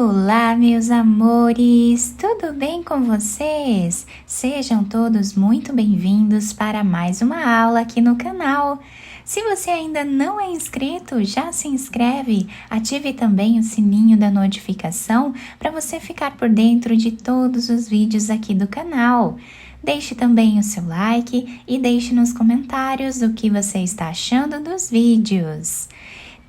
Olá, meus amores! Tudo bem com vocês? Sejam todos muito bem-vindos para mais uma aula aqui no canal. Se você ainda não é inscrito, já se inscreve, ative também o sininho da notificação para você ficar por dentro de todos os vídeos aqui do canal. Deixe também o seu like e deixe nos comentários o que você está achando dos vídeos.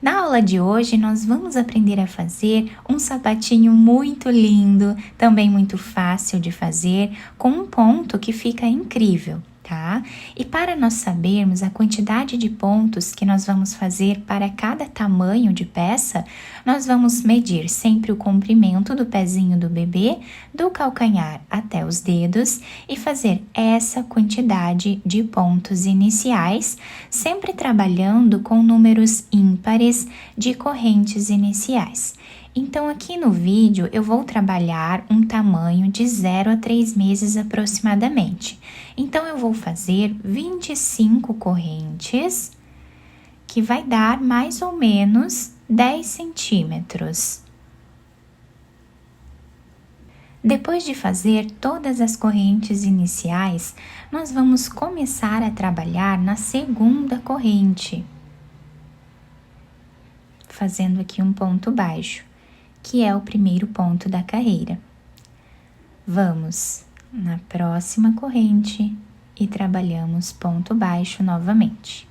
Na aula de hoje, nós vamos aprender a fazer um sapatinho muito lindo, também muito fácil de fazer, com um ponto que fica incrível, tá? E para nós sabermos a quantidade de pontos que nós vamos fazer para cada tamanho de peça, nós vamos medir sempre o comprimento do pezinho do bebê, do calcanhar até os dedos e fazer essa quantidade de pontos iniciais, sempre trabalhando com números ímpares de correntes iniciais. Então, aqui no vídeo, eu vou trabalhar um tamanho de 0 a 3 meses aproximadamente. Então, eu vou fazer 25 correntes, que vai dar mais ou menos 10 centímetros. Depois de fazer todas as correntes iniciais, nós vamos começar a trabalhar na segunda corrente, fazendo aqui um ponto baixo, que é o primeiro ponto da carreira. Vamos na próxima corrente e trabalhamos ponto baixo novamente.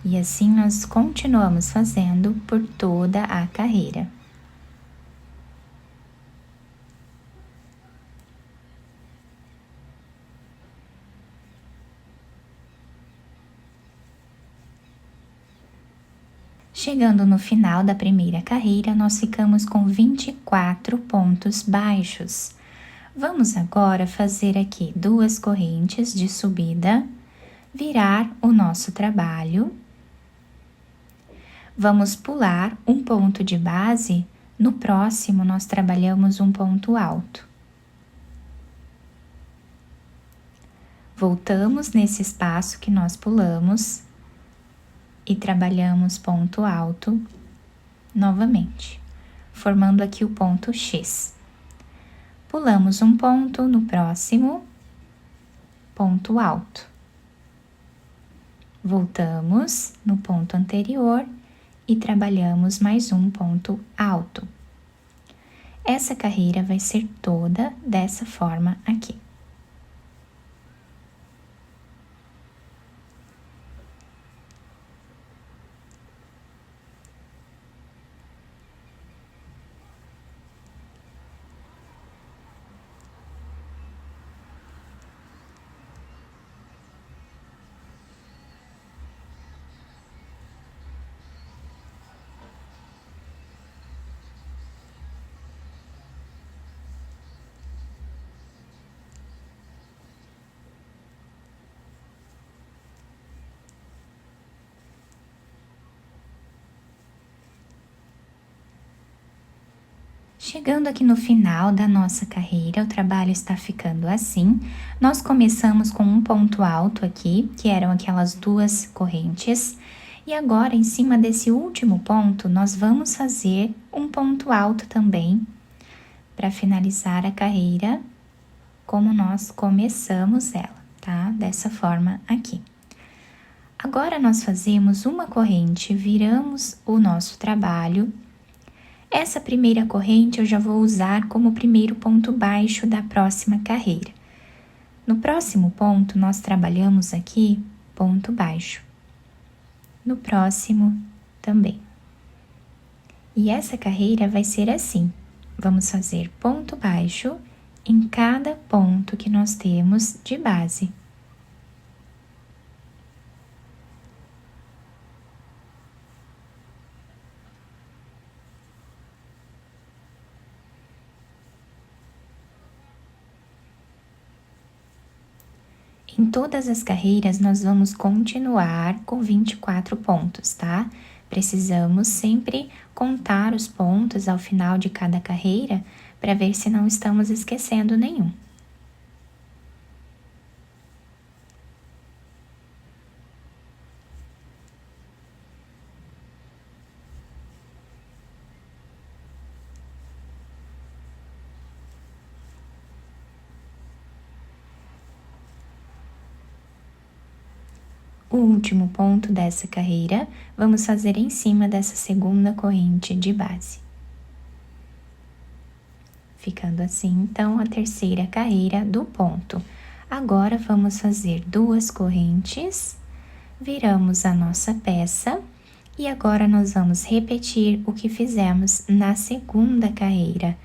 E assim nós continuamos fazendo por toda a carreira. Chegando no final da primeira carreira, nós ficamos com 24 pontos baixos. Vamos agora fazer aqui 2 correntes de subida, virar o nosso trabalho. Vamos pular um ponto de base, no próximo nós trabalhamos um ponto alto. Voltamos nesse espaço que nós pulamos e trabalhamos ponto alto novamente, formando aqui o ponto X. Pulamos um ponto no próximo, ponto alto. Voltamos no ponto anterior e trabalhamos mais um ponto alto. Essa carreira vai ser toda dessa forma aqui. Chegando aqui no final da nossa carreira, o trabalho está ficando assim. Nós começamos com um ponto alto aqui, que eram aquelas 2 correntes. E agora, em cima desse último ponto, nós vamos fazer um ponto alto também, para finalizar a carreira, como nós começamos ela, tá? Dessa forma aqui. Agora, nós fazemos uma corrente, viramos o nosso trabalho. Essa primeira corrente eu já vou usar como primeiro ponto baixo da próxima carreira. No próximo ponto, nós trabalhamos aqui ponto baixo. No próximo, também. E essa carreira vai ser assim. Vamos fazer ponto baixo em cada ponto que nós temos de base. Em todas as carreiras, nós vamos continuar com 24 pontos, tá? Precisamos sempre contar os pontos ao final de cada carreira para ver se não estamos esquecendo nenhum. O último ponto dessa carreira, vamos fazer em cima dessa segunda corrente de base. Ficando assim, então, a terceira carreira do ponto. Agora, vamos fazer 2 correntes, viramos a nossa peça e agora nós vamos repetir o que fizemos na segunda carreira.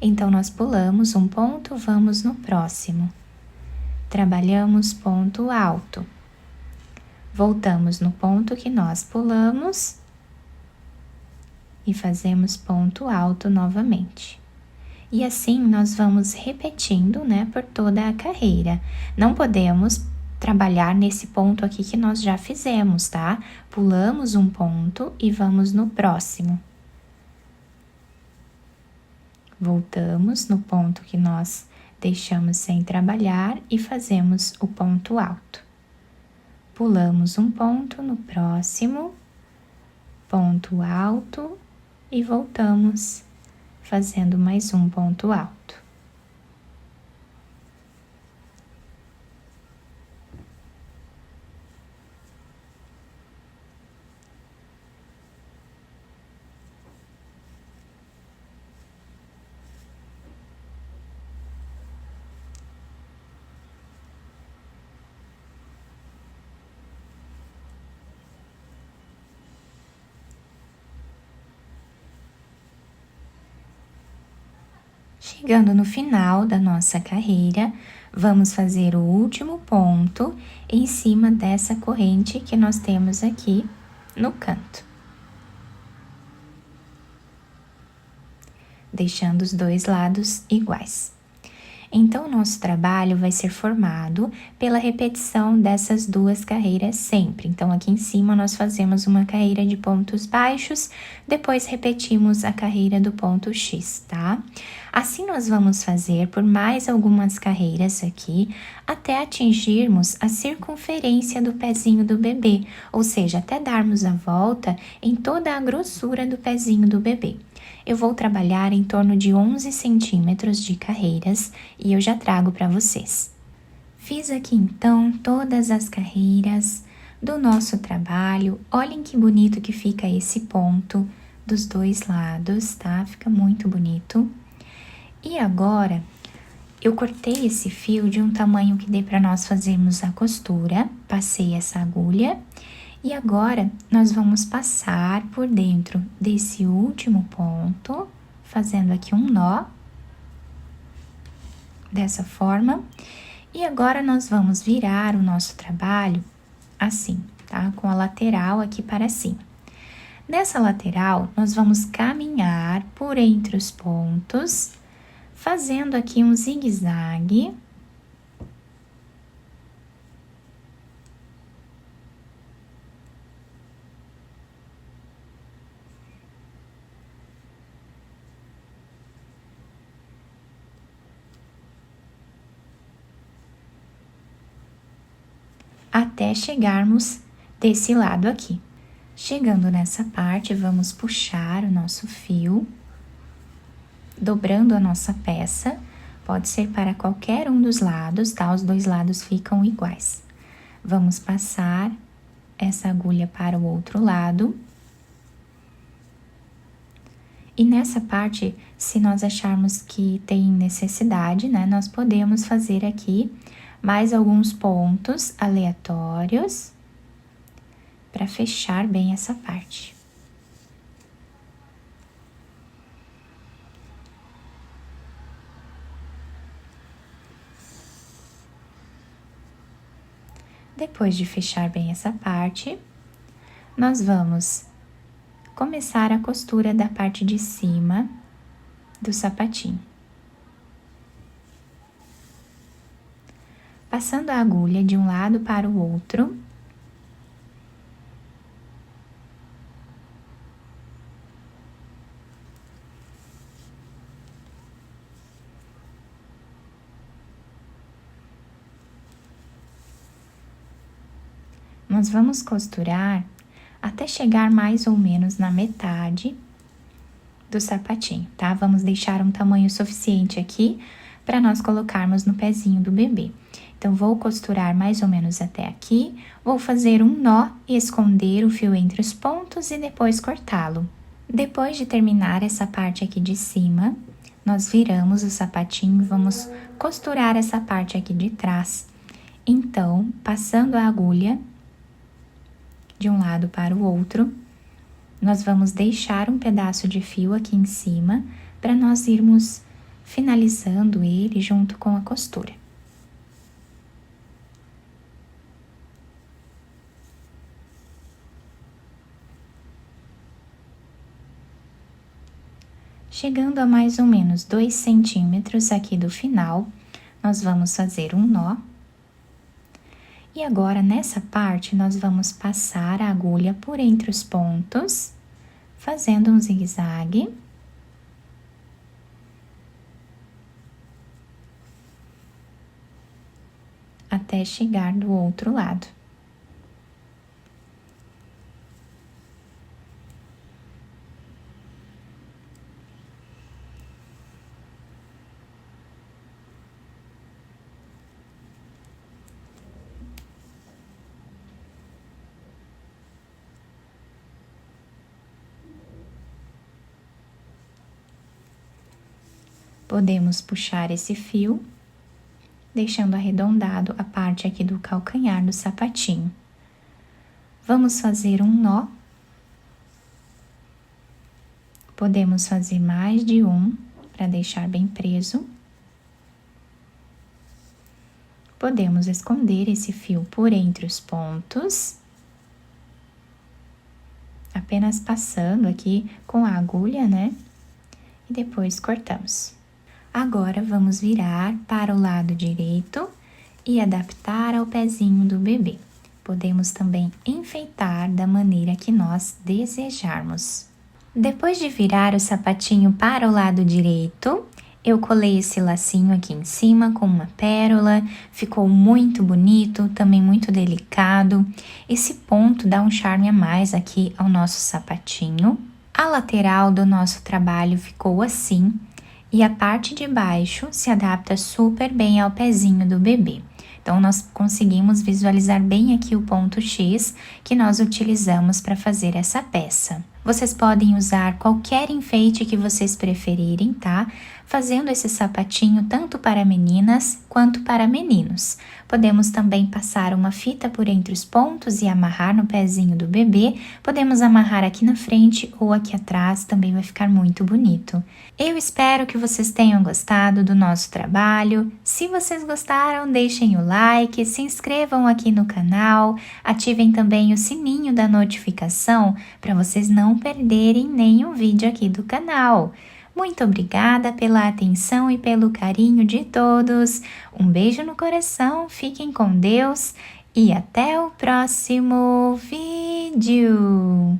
Então, nós pulamos um ponto, vamos no próximo. Trabalhamos ponto alto. Voltamos no ponto que nós pulamos e fazemos ponto alto novamente. E assim nós vamos repetindo, né, por toda a carreira. Não podemos trabalhar nesse ponto aqui que nós já fizemos, tá? Pulamos um ponto e vamos no próximo. Voltamos no ponto que nós deixamos sem trabalhar e fazemos o ponto alto. Pulamos um ponto no próximo, ponto alto e voltamos fazendo mais um ponto alto. Chegando no final da nossa carreira, vamos fazer o último ponto em cima dessa corrente que nós temos aqui no canto. Deixando os 2 lados iguais. Então, o nosso trabalho vai ser formado pela repetição dessas 2 carreiras sempre. Então, aqui em cima nós fazemos uma carreira de pontos baixos, depois repetimos a carreira do ponto X, tá? Assim, nós vamos fazer por mais algumas carreiras aqui, até atingirmos a circunferência do pezinho do bebê, ou seja, até darmos a volta em toda a grossura do pezinho do bebê. Eu vou trabalhar em torno de 11 centímetros de carreiras e eu já trago para vocês. Fiz aqui então todas as carreiras do nosso trabalho. Olhem que bonito que fica esse ponto dos 2 lados, tá? Fica muito bonito. E agora, eu cortei esse fio de um tamanho que dê para nós fazermos a costura. Passei essa agulha. E agora, nós vamos passar por dentro desse último ponto, fazendo aqui um nó, dessa forma. E agora, nós vamos virar o nosso trabalho assim, tá? Com a lateral aqui para cima. Nessa lateral, nós vamos caminhar por entre os pontos, fazendo aqui um zigue-zague. Até chegarmos desse lado aqui. Chegando nessa parte, vamos puxar o nosso fio, dobrando a nossa peça. Pode ser para qualquer um dos lados, tá? Os 2 lados ficam iguais. Vamos passar essa agulha para o outro lado. E nessa parte, se nós acharmos que tem necessidade, né? Nós podemos fazer aqui mais alguns pontos aleatórios para fechar bem essa parte. Depois de fechar bem essa parte, nós vamos começar a costura da parte de cima do sapatinho. Passando a agulha de um lado para o outro. Nós vamos costurar até chegar mais ou menos na metade do sapatinho, tá? Vamos deixar um tamanho suficiente aqui para nós colocarmos no pezinho do bebê. Então, vou costurar mais ou menos até aqui, vou fazer um nó e esconder o fio entre os pontos e depois cortá-lo. Depois de terminar essa parte aqui de cima, nós viramos o sapatinho e vamos costurar essa parte aqui de trás. Então, passando a agulha de um lado para o outro, nós vamos deixar um pedaço de fio aqui em cima para nós irmos finalizando ele junto com a costura. Chegando a mais ou menos 2 centímetros aqui do final, nós vamos fazer um nó. E agora, nessa parte, nós vamos passar a agulha por entre os pontos, fazendo um zigue-zague. Até chegar do outro lado. Podemos puxar esse fio, deixando arredondado a parte aqui do calcanhar do sapatinho. Vamos fazer um nó. Podemos fazer mais de um, para deixar bem preso. Podemos esconder esse fio por entre os pontos. Apenas passando aqui com a agulha, né? E depois cortamos. Agora, vamos virar para o lado direito e adaptar ao pezinho do bebê. Podemos também enfeitar da maneira que nós desejarmos. Depois de virar o sapatinho para o lado direito, eu colei esse lacinho aqui em cima com uma pérola, ficou muito bonito, também muito delicado. Esse ponto dá um charme a mais aqui ao nosso sapatinho. A lateral do nosso trabalho ficou assim. E a parte de baixo se adapta super bem ao pezinho do bebê. Então, nós conseguimos visualizar bem aqui o ponto X que nós utilizamos para fazer essa peça. Vocês podem usar qualquer enfeite que vocês preferirem, tá? Fazendo esse sapatinho tanto para meninas quanto para meninos. Podemos também passar uma fita por entre os pontos e amarrar no pezinho do bebê. Podemos amarrar aqui na frente ou aqui atrás, também vai ficar muito bonito. Eu espero que vocês tenham gostado do nosso trabalho. Se vocês gostaram, deixem o like, se inscrevam aqui no canal, ativem também o sininho da notificação para vocês não perderem nenhum vídeo aqui do canal. Muito obrigada pela atenção e pelo carinho de todos. Um beijo no coração, fiquem com Deus e até o próximo vídeo.